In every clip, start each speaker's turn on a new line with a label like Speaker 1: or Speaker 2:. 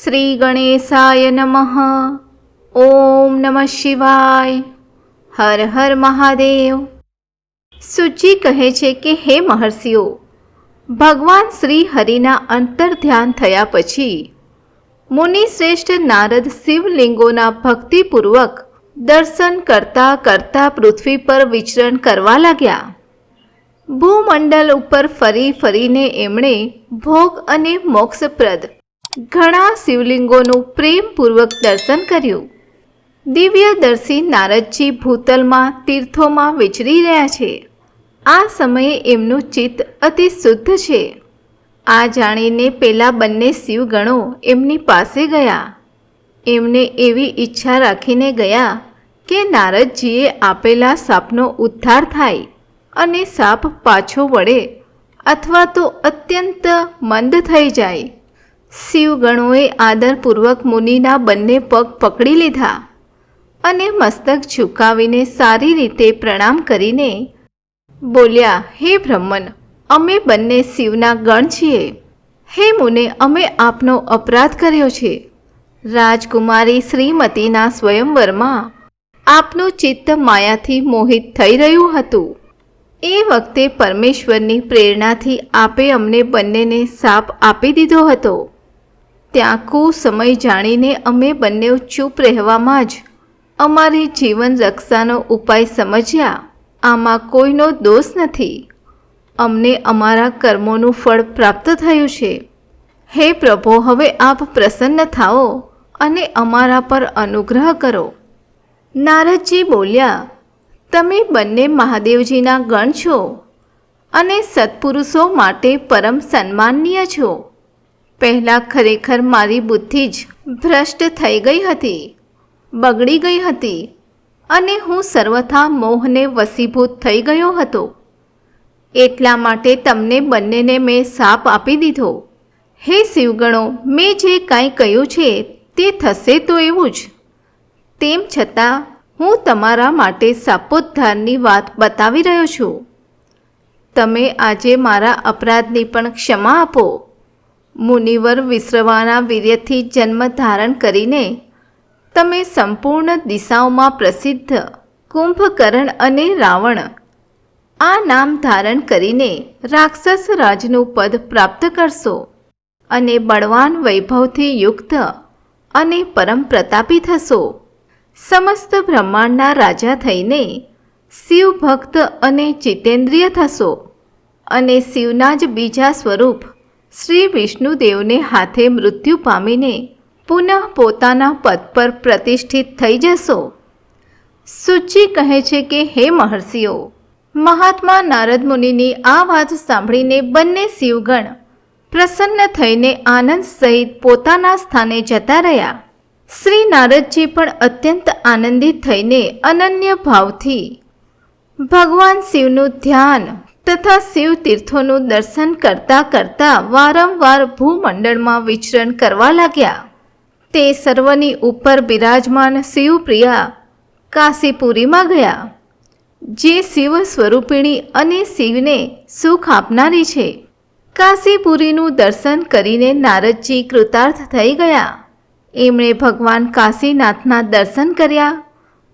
Speaker 1: શ્રી ગણેશાય નમઃ. ઓમ નમઃ શિવાય. હર હર મહાદેવ. સુજી કહે છે કે હે મહર્ષિઓ, ભગવાન શ્રી હરિના અંતર્ધ્યાન થયા પછી મુનિ શ્રેષ્ઠ નારદ શિવલિંગોના ભક્તિપૂર્વક દર્શન કરતા કરતા પૃથ્વી પર વિચરણ કરવા લાગ્યા. ભૂમંડળ ઉપર ફરી ફરીને એમણે ભોગ અને મોક્ષપ્રદ ઘણા શિવલિંગોનું પ્રેમપૂર્વક દર્શન કર્યું. દિવ્યદર્શી નારદજી ભૂતલમાં તીર્થોમાં વિચરી રહ્યા છે. આ સમયે એમનું ચિત્ત અતિ શુદ્ધ છે. આ જાણીને પેલા બંને શિવગણો એમની પાસે ગયા. એમને એવી ઈચ્છા રાખીને ગયા કે નારદજીએ આપેલા શાપનો ઉદ્ધાર થાય અને શાપ પાછો વળે અથવા તો અત્યંત મંદ થઈ જાય. શિવગણોએ આદરપૂર્વક મુનિના બંને પગ પકડી લીધા અને મસ્તક ઝુકાવીને સારી રીતે પ્રણામ કરીને બોલ્યા, હે બ્રહ્મન, અમે બંને શિવના ગણ છીએ. હે મુને, અમે આપનો અપરાધ કર્યો છે. રાજકુમારી શ્રીમતીના સ્વયંવરમાં આપનું ચિત્ત માયાથી મોહિત થઈ રહ્યું હતું. એ વખતે પરમેશ્વરની પ્રેરણાથી આપે અમને બંનેને શાપ આપી દીધો હતો. ત્યાં કુસમય જાણીને અમે બંને ચૂપ રહેવામાં જ અમારી જીવન રક્ષાનો ઉપાય સમજ્યા. આમાં કોઈનો દોષ નથી. અમને અમારા કર્મોનું ફળ પ્રાપ્ત થયું છે. હે પ્રભો, હવે આપ પ્રસન્ન થાઓ અને અમારા પર અનુગ્રહ કરો. નારદજી બોલ્યા, તમે બંને મહાદેવજીના ગણ છો અને સત્પુરુષો માટે પરમ સન્માનનીય છો. પહેલાં ખરેખર મારી બુદ્ધિ જ ભ્રષ્ટ થઈ ગઈ હતી, બગડી ગઈ હતી અને હું સર્વથા મોહને વશીભૂત થઈ ગયો હતો. એટલા માટે તમને બંનેને મેં શાપ આપી દીધો. હે શિવગણો, મેં જે કાંઈ કહ્યું છે તે થશે તો એવું જ. તેમ છતાં હું તમારા માટે શાપોદ્ધારની વાત બતાવી રહ્યો છું. તમે આજે મારા અપરાધની પણ ક્ષમા આપો. મુનિવર વિશ્રવાના વીર્યથી જન્મ ધારણ કરીને તમે સંપૂર્ણ દિશાઓમાં પ્રસિદ્ધ કુંભકર્ણ અને રાવણ આ નામ ધારણ કરીને રાક્ષસ રાજનું પદ પ્રાપ્ત કરશો અને બળવાન વૈભવથી યુક્ત અને પરમ પ્રતાપી થશો. સમસ્ત બ્રહ્માંડના રાજા થઈને શિવ ભક્ત અને જીતેન્દ્રિય થશો અને શિવના જ બીજા સ્વરૂપ શ્રી વિષ્ણુદેવને હાથે મૃત્યુ પામીને પુનઃ પોતાના પદ પર પ્રતિષ્ઠિત થઈ જશો. સુચિ કહે છે કે હે મહર્ષિઓ, મહાત્મા નારદ મુનિની આ વાત સાંભળીને બંને શિવગણ પ્રસન્ન થઈને આનંદ સહિત પોતાના સ્થાને જતા રહ્યા. શ્રી નારદજી પણ અત્યંત આનંદિત થઈને અનન્ય ભાવથી ભગવાન શિવનું ધ્યાન તથા શિવ તીર્થોનું દર્શન કરતા કરતા વારંવાર ભૂમંડળમાં વિચરણ કરવા લાગ્યા. તે સર્વની ઉપર બિરાજમાન શિવપ્રિયા કાશીપુરીમાં ગયા, જે શિવ સ્વરૂપિણી અને શિવને સુખ આપનારી છે. કાશીપુરીનું દર્શન કરીને નારદજી કૃતાર્થ થઈ ગયા. એમણે ભગવાન કાશીનાથના દર્શન કર્યા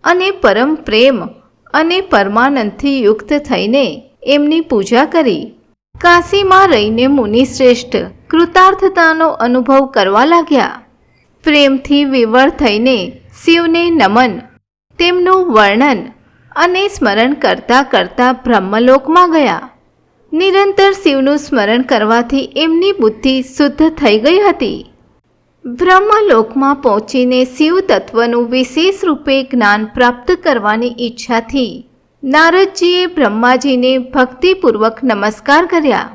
Speaker 1: અને પરમ પ્રેમ અને પરમાનંદથી યુક્ત થઈને એમની પૂજા કરી. કાશીમાં રહીને મુનિશ્રેષ્ઠ કૃતાર્થતાનો અનુભવ કરવા લાગ્યા. પ્રેમથી વિવળ થઈને શિવને નમન, તેમનું વર્ણન અને સ્મરણ કરતાં કરતાં બ્રહ્મલોકમાં ગયા. નિરંતર શિવનું સ્મરણ કરવાથી એમની બુદ્ધિ શુદ્ધ થઈ ગઈ હતી. બ્રહ્મલોકમાં પહોંચીને શિવ તત્વનું વિશેષ રૂપે જ્ઞાન પ્રાપ્ત કરવાની ઈચ્છાથી નારદજીએ બ્રહ્માજીને ભક્તિપૂર્વક નમસ્કાર કર્યા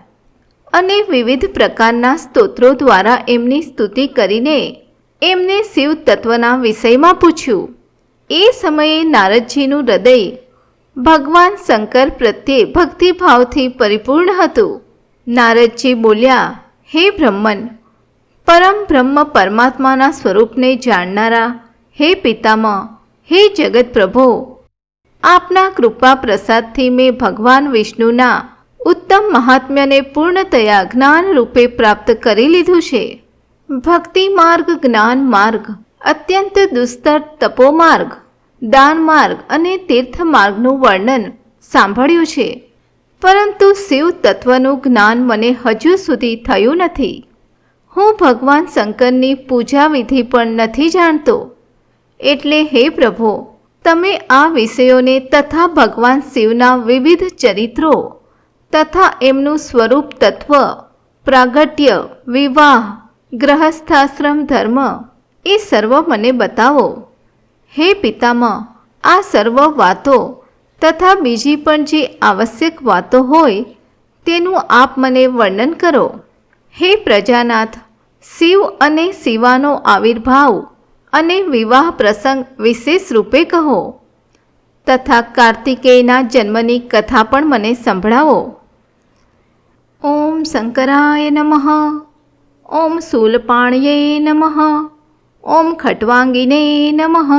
Speaker 1: અને વિવિધ પ્રકારના સ્તોત્રો દ્વારા એમની સ્તુતિ કરીને એમને શિવ તત્વના વિષયમાં પૂછ્યું. એ સમયે નારદજીનું હૃદય ભગવાન શંકર પ્રત્યે ભક્તિભાવથી પરિપૂર્ણ હતું. નારદજી બોલ્યા, હે બ્રહ્મન, પરમ બ્રહ્મ પરમાત્માના સ્વરૂપને જાણનારા હે પિતામહ, હે જગત પ્રભો, આપના કૃપા પ્રસાદથી મેં ભગવાન વિષ્ણુના ઉત્તમ મહાત્મ્યને પૂર્ણતયા જ્ઞાન રૂપે પ્રાપ્ત કરી લીધું છે. ભક્તિ માર્ગ, જ્ઞાન માર્ગ, અત્યંત દુસ્તર તપોમાર્ગ, દાન માર્ગ અને તીર્થ માર્ગનું વર્ણન સાંભળ્યું છે, પરંતુ શિવ તત્વનું જ્ઞાન મને હજુ સુધી થયું નથી. હું ભગવાન શંકરની પૂજા વિધિ પણ નથી જાણતો. એટલે હે પ્રભુ, તમે આ વિષયોને તથા ભગવાન શિવના વિવિધ ચરિત્રો તથા એમનું સ્વરૂપ તત્વ, પ્રાગટ્ય, વિવાહ, ગ્રહસ્થાશ્રમ ધર્મ એ સર્વ મને બતાવો. હે પિતામહ, આ સર્વ વાતો તથા બીજી પણ જે આવશ્યક વાતો હોય તેનું આપ મને વર્ણન કરો. હે પ્રજાનાથ, શિવ અને શિવાનો આવિર્ભાવ અને વિવાહ પ્રસંગ વિશેષ રૂપે કહો, તથા કાર્તિકેયના જન્મની કથા પણ મને સંભળાવો. ઓમ શંકરાય નમઃ. ઓમ શૂલપાણ્યે નમઃ. ઓમ ખટ્વાંગિને નમઃ.